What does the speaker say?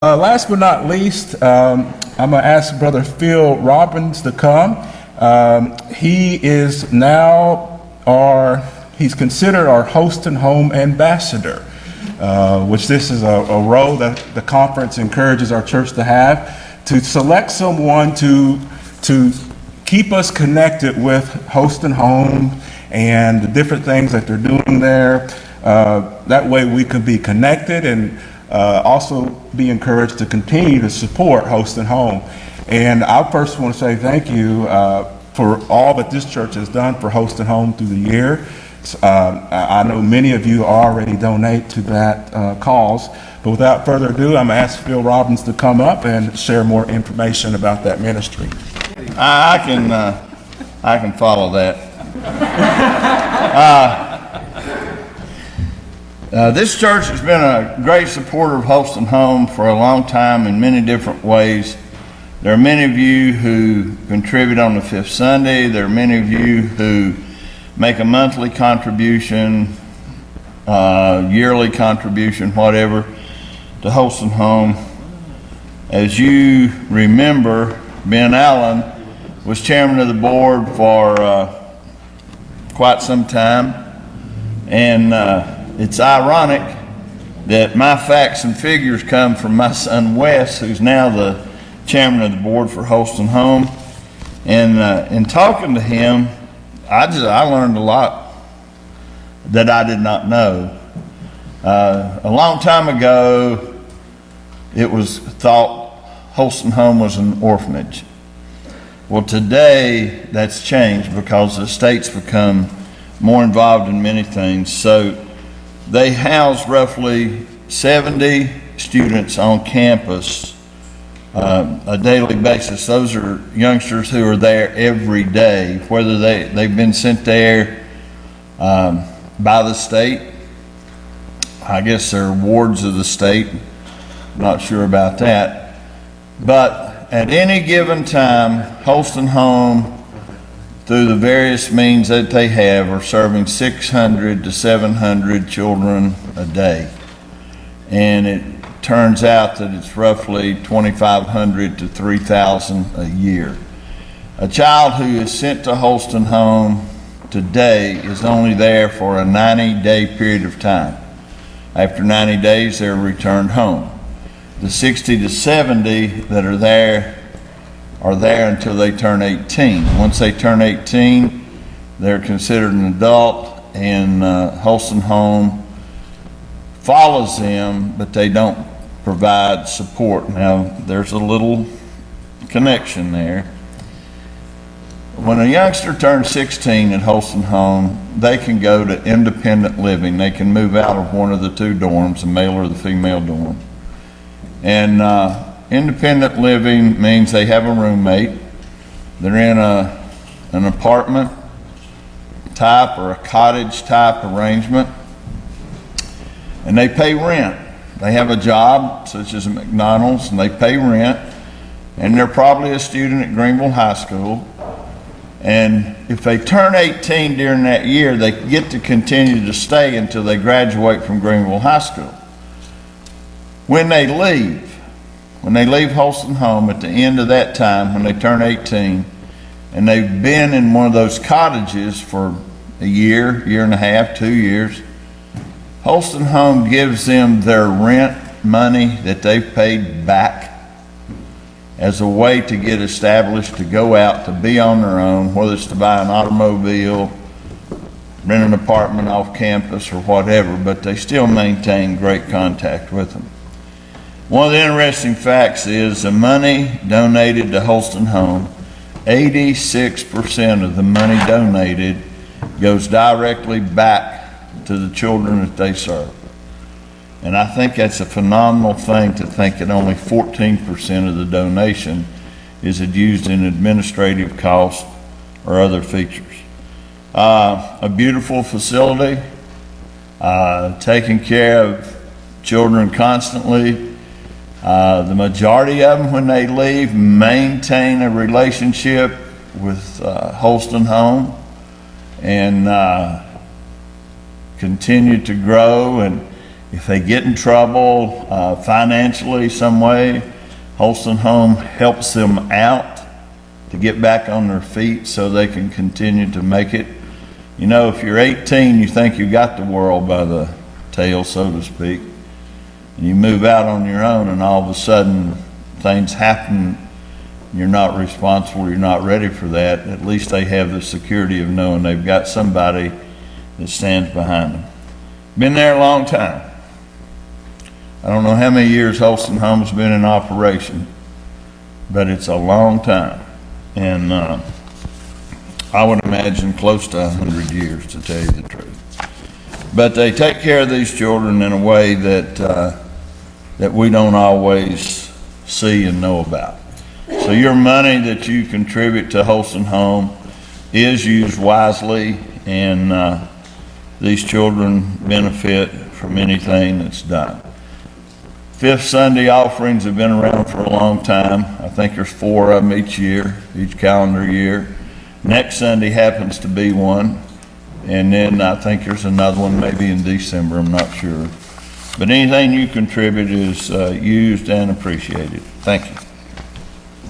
Last but not least, I'm going to ask Brother Phil Robbins to come. He is now he's considered our Holston Home Ambassador, which this is a role that the conference encourages our church to have, to select someone to keep us connected with Holston Home and the different things that they're doing there. That way we can be connected and also be encouraged to continue to support Holston Home. And I first want to say thank you for all that this church has done for Holston Home through the year. I know many of you already donate to that cause, but without further ado, I'm going to ask Phil Robbins to come up and share more information about that ministry. I can follow that. This church has been a great supporter of Holston Home for a long time in many different ways. There are many of you who contribute on the fifth Sunday. There are many of you who make a monthly contribution, yearly contribution, whatever, to Holston Home. As you remember, Ben Allen was chairman of the board for quite some time, and it's ironic that my facts and figures come from my son Wes, who's now the chairman of the board for Holston Home. And in talking to him, I learned a lot that I did not know. A long time ago, it was thought Holston Home was an orphanage. Well, today that's changed because the state's become more involved in many things. So they house roughly 70 students on campus a daily basis. Those are youngsters who are there every day, whether they've been sent there by the state. I guess they're wards of the state. Not sure about that. But at any given time, Holston Home, through the various means that they have, are serving 600 to 700 children a day. And it turns out that it's roughly 2,500 to 3,000 a year. A child who is sent to Holston Home today is only there for a 90-day period of time. After 90 days, they're returned home. The 60 to 70 that are there until they turn 18. Once they turn 18, they're considered an adult, and Holston Home follows them, but they don't provide support. Now, there's a little connection there. When a youngster turns 16 at Holston Home, they can go to independent living. They can move out of one of the two dorms, the male or the female dorm. And independent living means they have a roommate. They're in an apartment type or a cottage type arrangement, and they pay rent. They have a job such as a McDonald's, and they pay rent, and they're probably a student at Greenville High School. And if they turn 18 during that year, they get to continue to stay until they graduate from Greenville High School. When they leave Holston Home at the end of that time, when they turn 18, and they've been in one of those cottages for a year, year and a half, 2 years, Holston Home gives them their rent money that they've paid back as a way to get established, to go out, to be on their own, whether it's to buy an automobile, rent an apartment off campus or whatever, but they still maintain great contact with them. One of the interesting facts is the money donated to Holston Home, 86% of the money donated goes directly back to the children that they serve. And I think that's a phenomenal thing, to think that only 14% of the donation is used in administrative costs or other features. A beautiful facility, taking care of children constantly. The majority of them, when they leave, maintain a relationship with Holston Home and continue to grow. And If they get in trouble financially some way, Holston Home helps them out to get back on their feet so they can continue to make it. You know, if you're 18, you think you got the world by the tail, so to speak, and you move out on your own, and all of a sudden things happen. You're not responsible, you're not ready for that. At least they have the security of knowing they've got somebody that stands behind them. Been there a long time. I don't know how many years Holston Home's been in operation, but it's a long time. And I would imagine close to 100 years, to tell you the truth. But they take care of these children in a way that we don't always see and know about. So your money that you contribute to Holston Home is used wisely, and these children benefit from anything that's done. Fifth Sunday offerings have been around for a long time. I think there's 4 of them each year, each calendar year. Next Sunday happens to be one, and then I think there's another one maybe in December, I'm not sure. But anything you contribute is used and appreciated. Thank you.